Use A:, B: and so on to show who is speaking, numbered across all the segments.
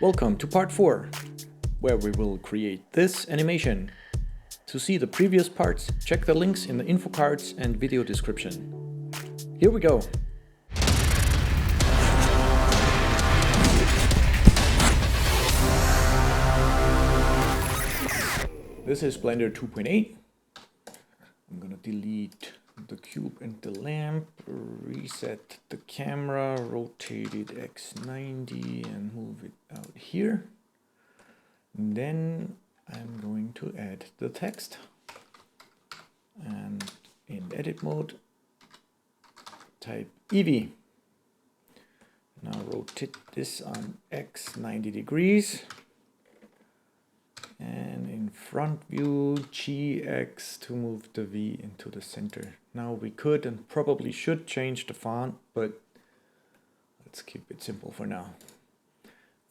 A: Welcome to part 4, where we will create this animation. To see the previous parts, check the links in the info cards and video description. Here we go! This is Blender 2.8. I'm gonna delete the cube and the lamp, reset the camera, rotate it X90 and move it out here. And then I'm going to add the text. And in edit mode, type Eevee. Now rotate this on X90 degrees. And in front view, GX to move the V into the center. Now we could and probably should change the font, but let's keep it simple for now.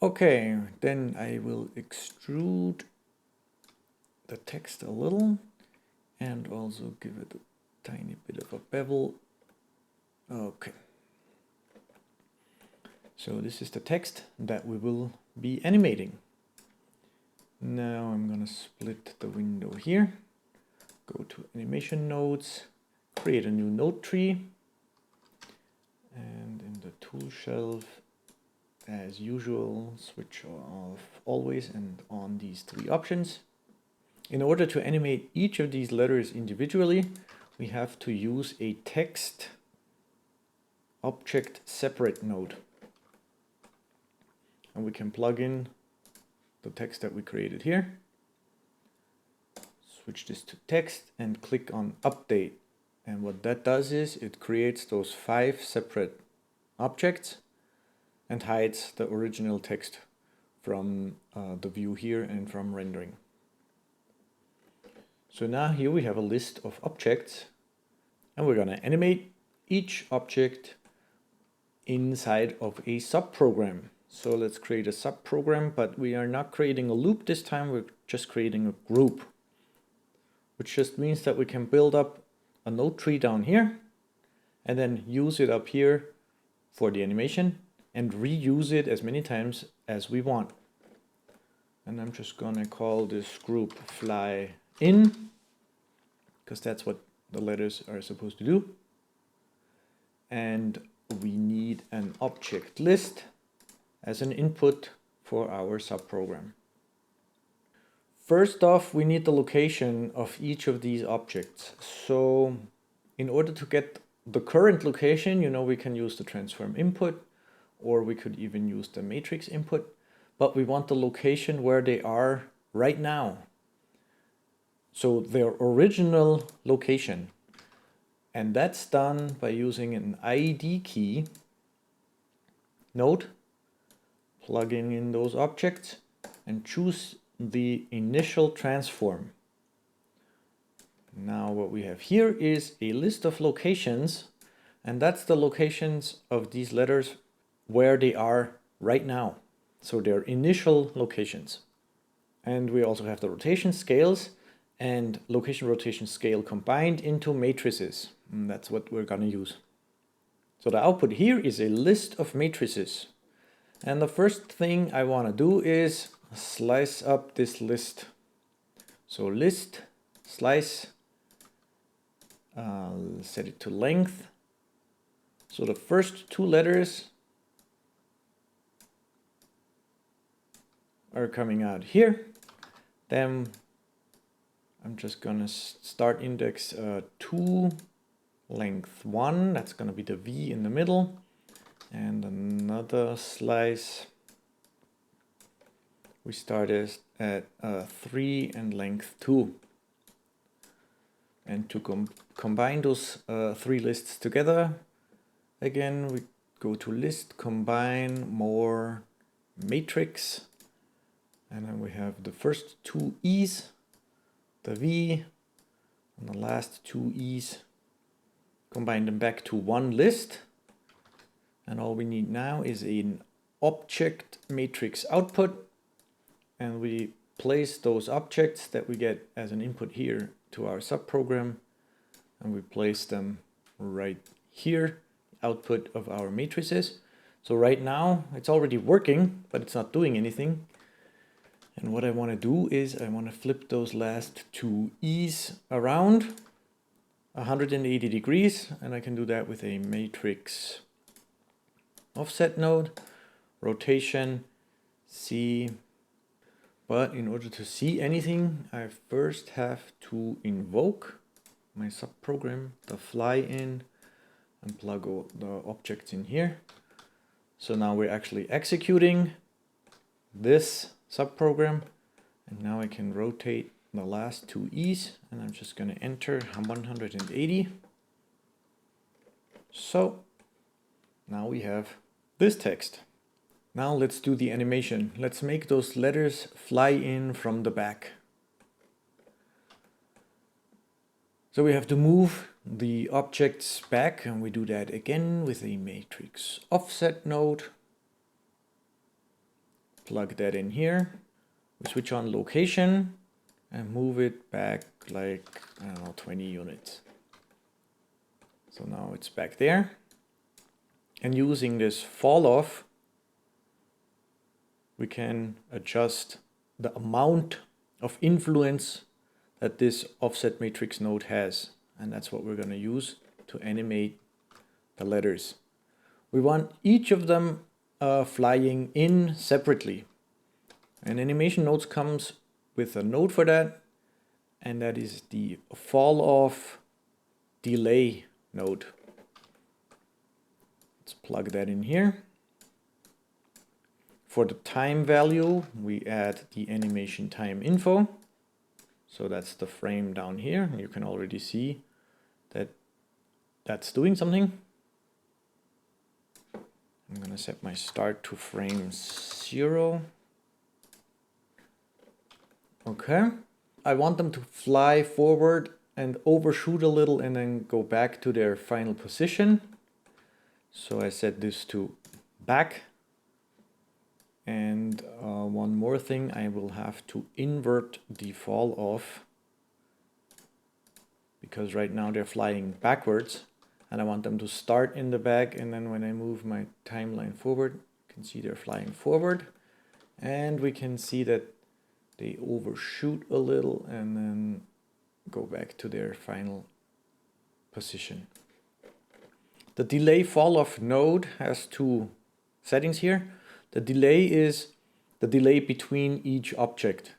A: Okay, then I will extrude the text a little and also give it a tiny bit of a bevel. Okay. So this is the text that we will be animating. Now I'm gonna split the window here, go to animation nodes, create a new node tree, and in the tool shelf, as usual, switch off always and on these three options. In order to animate each of these letters individually, we have to use a text object separate node. And we can plug in the text that we created here, switch this to text and click on update. And what that does is it creates those 5 separate objects and hides the original text from the view here and from rendering. So now here we have a list of objects and we're gonna animate each object inside of a subprogram. So let's create a subprogram, but we are not creating a loop this time, we're just creating a group. Which just means that we can build up a node tree down here and then use it up here for the animation and reuse it as many times as we want. And I'm just gonna call this group fly in, because that's what the letters are supposed to do. And we need an object list as an input for our subprogram. First off, we need the location of each of these objects. So in order to get the current location, you know, we can use the transform input, or we could even use the matrix input, but we want the location where they are right now. So their original location. And that's done by using an ID key node, plugging in those objects and choose the initial transform. Now what we have here is a list of locations, and that's the locations of these letters where they are right now. So their initial locations. And we also have the rotation scales and location rotation scale combined into matrices. And that's what we're gonna use. So the output here is a list of matrices. And the first thing I want to do is slice up this list. So list, slice, set it to length. So the first 2 letters are coming out here. Then I'm just gonna start index 2, length 1. That's gonna be the V in the middle. And another slice. We started at 3 and length 2. And to combine those 3 lists together, again we go to list, combine, more, matrix. And then we have the first 2 E's, the V, and the last 2 E's. Combine them back to one list. And all we need now is an object matrix output. And we place those objects that we get as an input here to our subprogram. And we place them right here, output of our matrices. So right now it's already working, but it's not doing anything. And what I want to do is I want to flip those last two E's around 180 degrees, and I can do that with a matrix offset node, rotation, C. But in order to see anything, I first have to invoke my subprogram, the fly in, and plug all the objects in here. So now we're actually executing this subprogram, and now I can rotate the last two E's, and I'm just going to enter 180. So now we have this text. Now let's do the animation. Let's make those letters fly in from the back. So we have to move the objects back, and we do that again with a matrix offset node. Plug that in here. We switch on location and move it back like, I don't know, 20 units. So now it's back there. And using this fall off, we can adjust the amount of influence that this offset matrix node has. And that's what we're going to use to animate the letters. We want each of them flying in separately. And animation nodes comes with a node for that, and that is the fall off delay node. Let's plug that in here. For the time value, we add the animation time info. So that's the frame down here. You can already see that that's doing something. I'm going to set my start to frame 0. Okay. I want them to fly forward and overshoot a little and then go back to their final position. So I set this to back. And one more thing, I will have to invert the fall off, because right now they're flying backwards and I want them to start in the back, and then when I move my timeline forward, you can see they're flying forward, and we can see that they overshoot a little and then go back to their final position. The delay fall off node has two settings here. The delay is the delay between each object.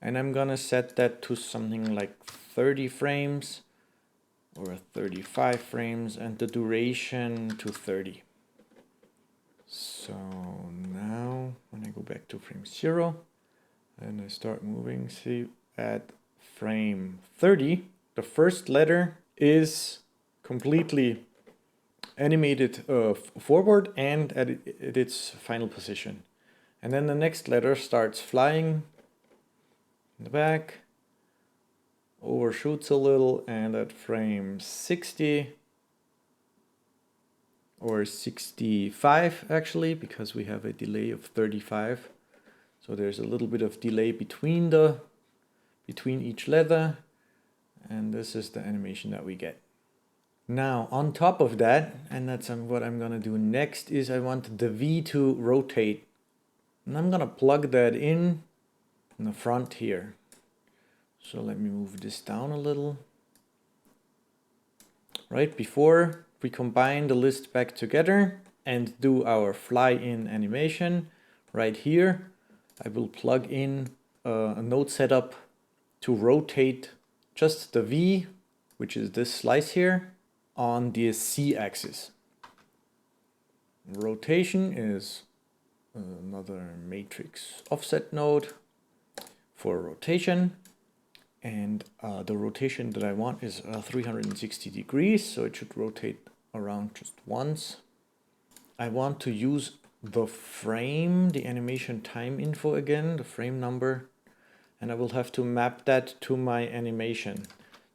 A: And I'm gonna set that to something like 30 frames or 35 frames, and the duration to 30. So now when I go back to frame 0 and I start moving, see at frame 30, the first letter is completely animated forward and at its final position. And then the next letter starts flying in the back, overshoots a little, and at frame 60 or 65 actually, because we have a delay of 35. So there's a little bit of delay between each letter, and this is the animation that we get. Now, on top of that, and that's what I'm going to do next, is I want the V to rotate. And I'm going to plug that in the front here. So let me move this down a little. Right before we combine the list back together and do our fly in animation, right here, I will plug in a node setup to rotate just the V, which is this slice here, on the C axis. Rotation is another matrix offset node for rotation, and the rotation that I want is 360 degrees, so it should rotate around just once. I want to use the frame, the animation time info again, the frame number, and I will have to map that to my animation.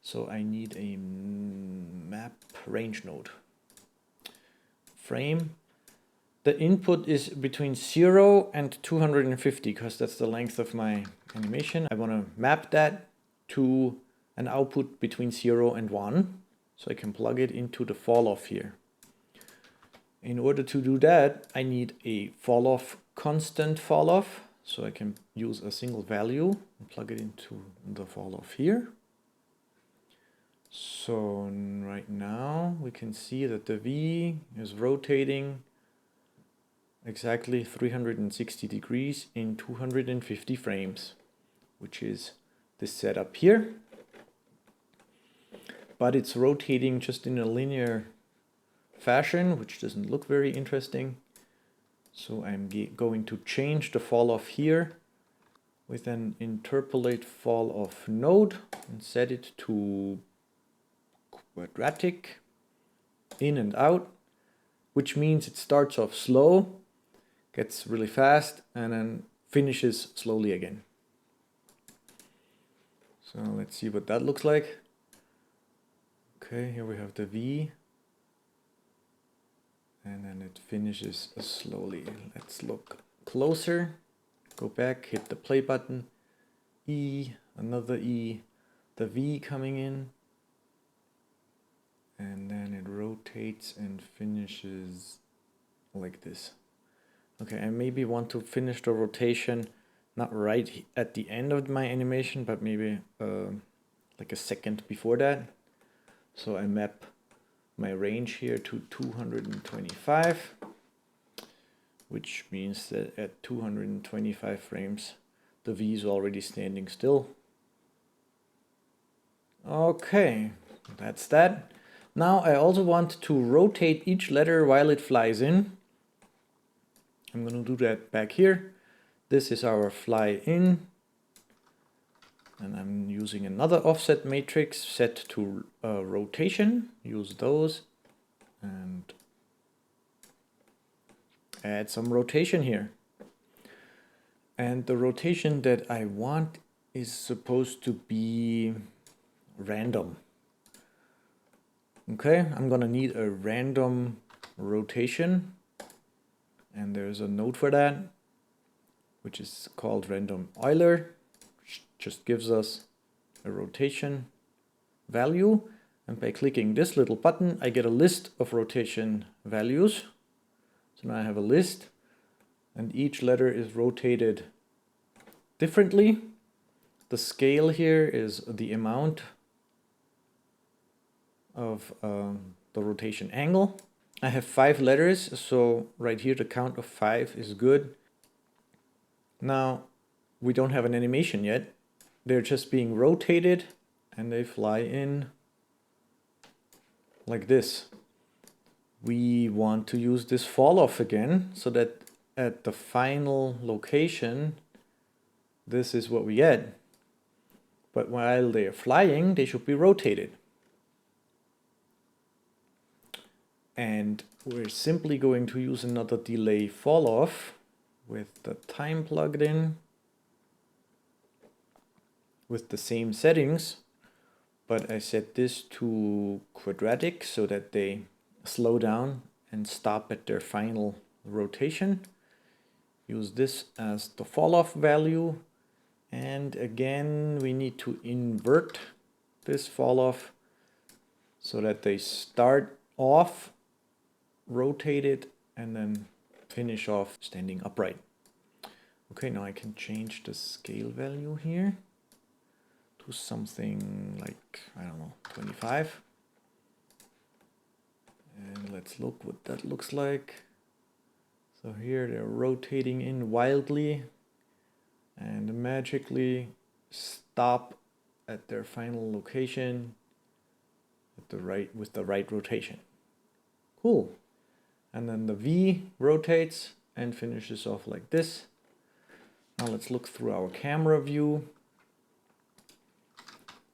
A: So I need a map range node. Frame. The input is between 0 and 250, because that's the length of my animation. I want to map that to an output between 0 and 1. So I can plug it into the fall off here. In order to do that, I need a fall off constant fall off. So I can use a single value and plug it into the fall off here. So right now we can see that the V is rotating exactly 360 degrees in 250 frames, which is this setup here. But it's rotating just in a linear fashion, which doesn't look very interesting. So I'm going to change the fall off here with an interpolate fall off node and set it to quadratic in and out, which means it starts off slow, gets really fast, and then finishes slowly again. So let's see what that looks like. Okay, here we have the V, and then it finishes slowly. Let's look closer. Go back, hit the play button, E, another E, the V coming in, and then it rotates and finishes like this. Okay, I maybe want to finish the rotation not right at the end of my animation, but maybe like a second before that. So I map my range here to 225, which means that at 225 frames, the V is already standing still. Okay, that's that. Now I also want to rotate each letter while it flies in. I'm going to do that back here. This is our fly in. And I'm using another offset matrix set to rotation. Use those and add some rotation here. And the rotation that I want is supposed to be random. Okay, I'm gonna need a random rotation. And there's a node for that, which is called random Euler. Just gives us a rotation value, and by clicking this little button I get a list of rotation values. So now I have a list and each letter is rotated differently. The scale here is the amount of the rotation angle. I have 5 letters, so right here the count of 5 is good. Now we don't have an animation yet. They're just being rotated and they fly in like this. We want to use this fall off again so that at the final location, this is what we get. But while they're flying, they should be rotated. And we're simply going to use another delay fall off with the time plugged in, with the same settings, but I set this to quadratic so that they slow down and stop at their final rotation. Use this as the fall off value, and again we need to invert this fall off so that they start off rotated and then finish off standing upright. Okay, now I can change the scale value here to something like, I don't know, 25. And let's look what that looks like. So here they're rotating in wildly and magically stop at their final location at with the right rotation. Cool. And then the V rotates and finishes off like this. Now let's look through our camera view.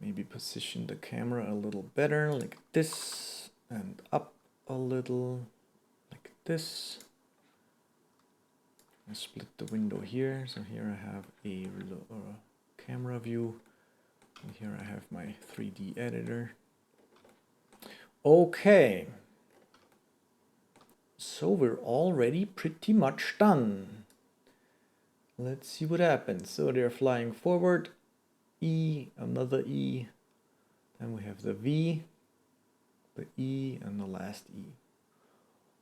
A: Maybe position the camera a little better, like this, and up a little, like this. I split the window here, so here I have a camera view, and here I have my 3D editor. Okay, so we're already pretty much done. Let's see what happens. So they're flying forward, E, another E, then we have the V, the E, and the last E.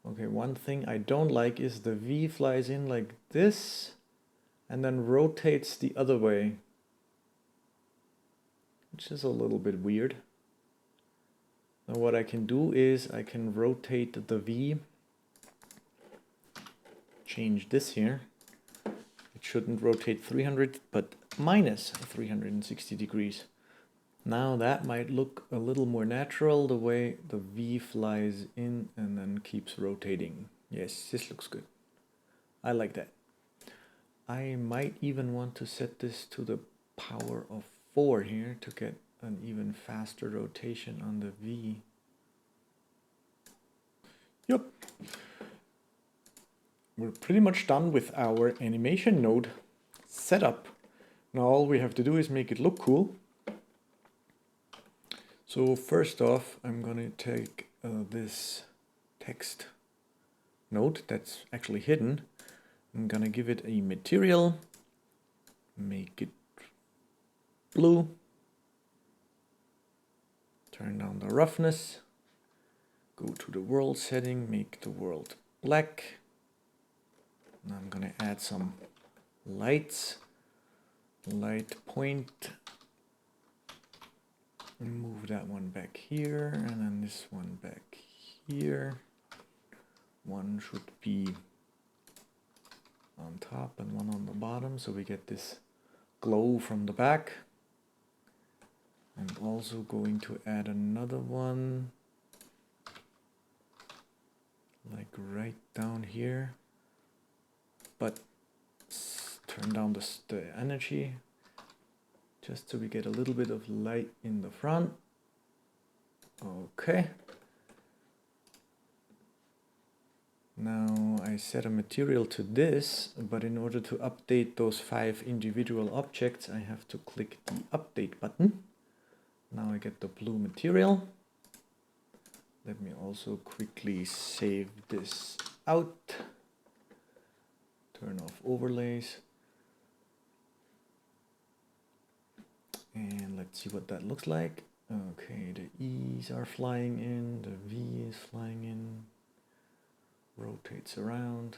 A: Okay, one thing I don't like is the V flies in like this and then rotates the other way, which is a little bit weird. Now what I can do is I can rotate the V, change this here. It shouldn't rotate 300, but minus 360 degrees. Now that might look a little more natural, the way the V flies in and then keeps rotating. Yes, this looks good. I like that. I might even want to set this to the power of 4 here to get an even faster rotation on the V. Yep. We're pretty much done with our animation node setup. Now all we have to do is make it look cool. So first off, I'm gonna take this text node that's actually hidden. I'm gonna give it a material, make it blue, turn down the roughness, go to the world setting, make the world black. Now I'm gonna add some lights, light point, move that one back here, and then this one back here. One should be on top and one on the bottom, so we get this glow from the back. I'm also going to add another one, like right down here, but turn down the energy, just so we get a little bit of light in the front. Okay. Now I set a material to this, but in order to update those 5 individual objects, I have to click the update button. Now I get the blue material. Let me also quickly save this out. Turn off overlays. And let's see what that looks like. Okay, the E's are flying in, the V is flying in, rotates around.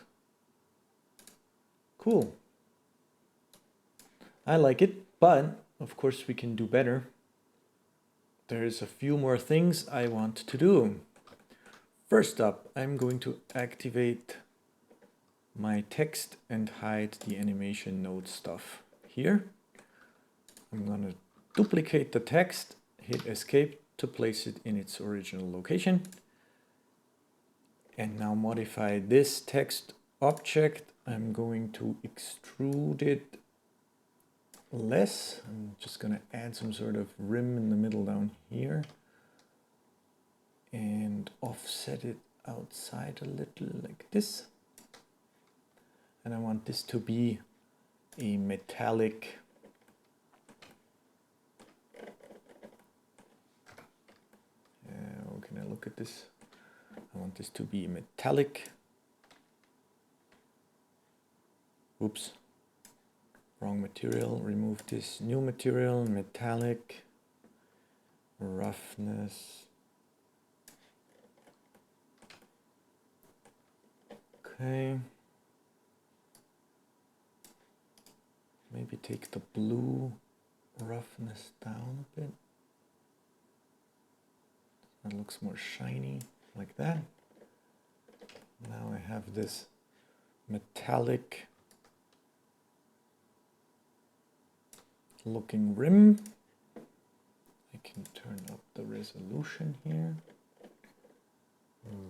A: Cool. I like it, but of course we can do better. There's a few more things I want to do. First up, I'm going to activate my text and hide the animation node stuff here. I'm going to duplicate the text, hit escape to place it in its original location. And now modify this text object. I'm going to extrude it less. I'm just going to add some sort of rim in the middle down here and offset it outside a little like this. And I want this to be a metallic can I look at this? I want this to be metallic. Oops, wrong material. Remove this new material, metallic, roughness. Okay. Maybe take the blue roughness down a bit. That looks more shiny, like that. Now I have this metallic looking rim. I can turn up the resolution here.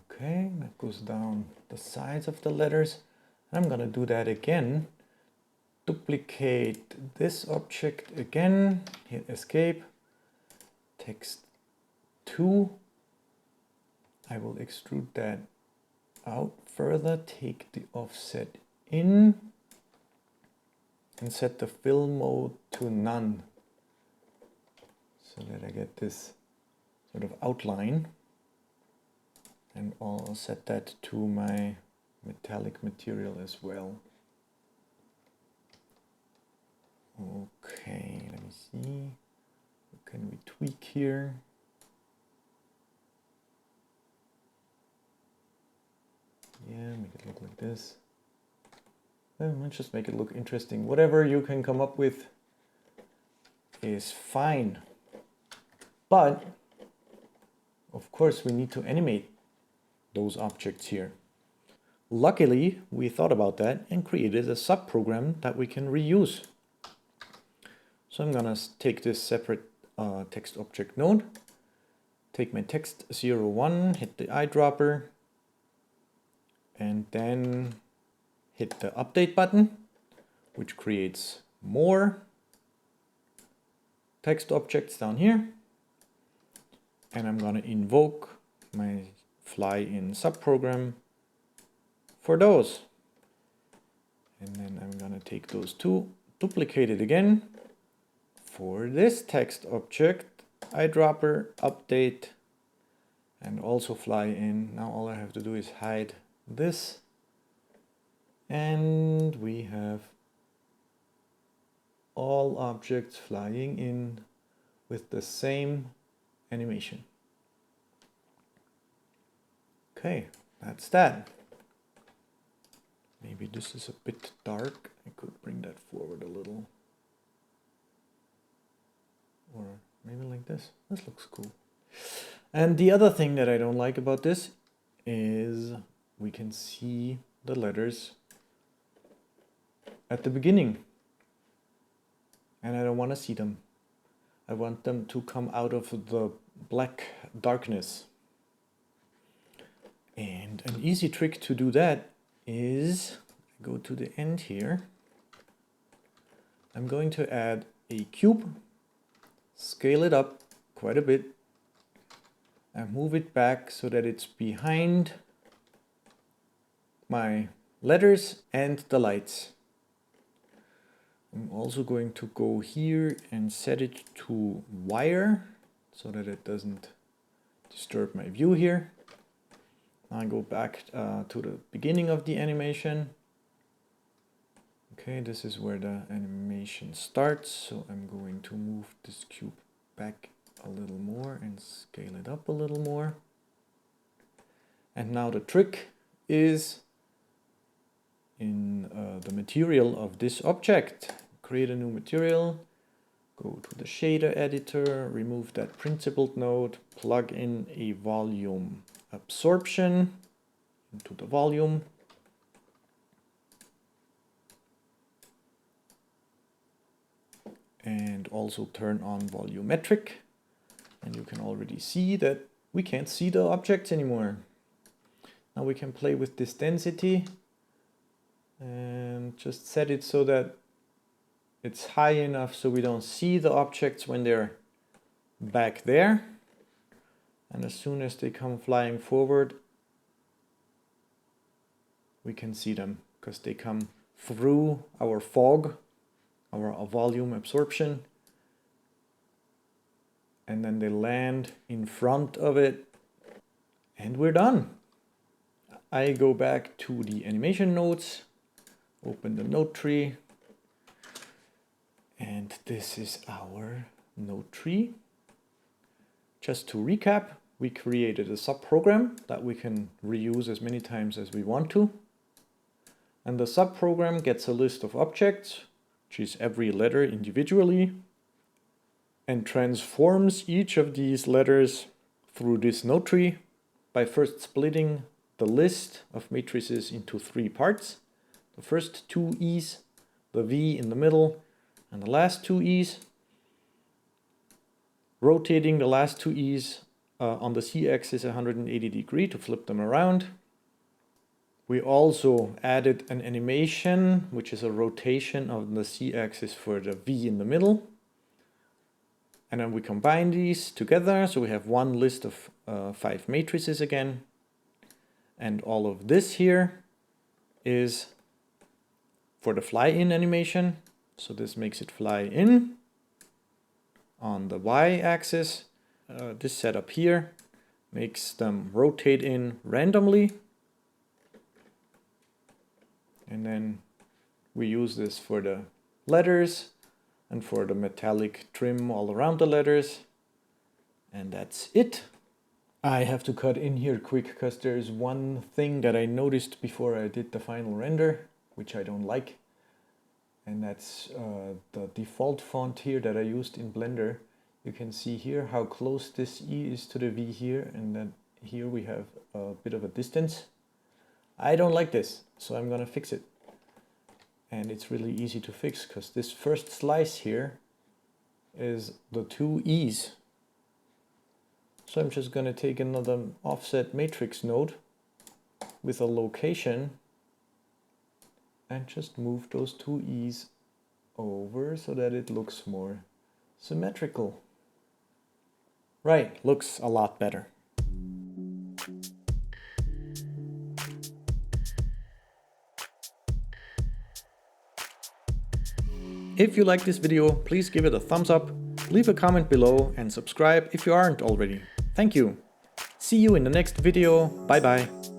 A: Okay, that goes down the sides of the letters. I'm gonna do that again. Duplicate this object again, hit escape, text 2. I will extrude that out further, take the offset in, and set the fill mode to none, so that I get this sort of outline. And I'll set that to my metallic material as well. Okay, let me see. What can we tweak here? Yeah, make it look like this. Let's just make it look interesting. Whatever you can come up with is fine. But, of course, we need to animate those objects here. Luckily, we thought about that and created a subprogram that we can reuse. So I'm gonna take this separate text object node, take my text 01, hit the eyedropper, and then hit the update button, which creates more text objects down here. And I'm gonna invoke my fly in subprogram for those. And then I'm gonna take those two, duplicate it again for this text object, eyedropper, update, and also fly in. Now all I have to do is hide this, and we have all objects flying in with the same animation. Okay, that's that. Maybe this is a bit dark. I could bring that forward a little. Or maybe like this. This looks cool. And the other thing that I don't like about this is we can see the letters at the beginning. And I don't want to see them. I want them to come out of the black darkness. And an easy trick to do that is go to the end here. I'm going to add a cube, scale it up quite a bit, and move it back so that it's behind my letters and the lights. I'm also going to go here and set it to wire so that it doesn't disturb my view here. I go back to the beginning of the animation. Okay, this is where the animation starts, so I'm going to move this cube back a little more and scale it up a little more. And now the trick is in the material of this object. Create a new material, go to the shader editor, remove that principled node, plug in a volume absorption into the volume. And also turn on volumetric. And you can already see that we can't see the objects anymore. Now we can play with this density and just set it so that it's high enough so we don't see the objects when they're back there. And as soon as they come flying forward, we can see them because they come through our fog, our volume absorption, and then they land in front of it, and we're done. I go back to the animation nodes, open the node tree, and this is our node tree. Just to recap, we created a subprogram that we can reuse as many times as we want to. And the subprogram gets a list of objects, which is every letter individually, and transforms each of these letters through this node tree by first splitting the list of matrices into 3 parts. The first 2 E's, the V in the middle, and the last 2 E's. Rotating the last 2 E's on the Z-axis 180 degrees to flip them around. We also added an animation, which is a rotation of the Z-axis for the V in the middle. And then we combine these together, so we have one list of 5 matrices again. And all of this here is for the fly-in animation. So this makes it fly in on the Y-axis. This setup here makes them rotate in randomly. And then we use this for the letters and for the metallic trim all around the letters. And that's it. I have to cut in here quick because there's one thing that I noticed before I did the final render, which I don't like. And that's the default font here that I used in Blender. You can see here how close this E is to the V here, and then here we have a bit of a distance. I don't like this, so I'm gonna fix it. And it's really easy to fix because this first slice here is the two E's. So I'm just gonna take another offset matrix node with a location and just move those two E's over so that it looks more symmetrical. Right, looks a lot better. If you like this video, please give it a thumbs up, leave a comment below and subscribe if you aren't already. Thank you. See you in the next video. Bye bye.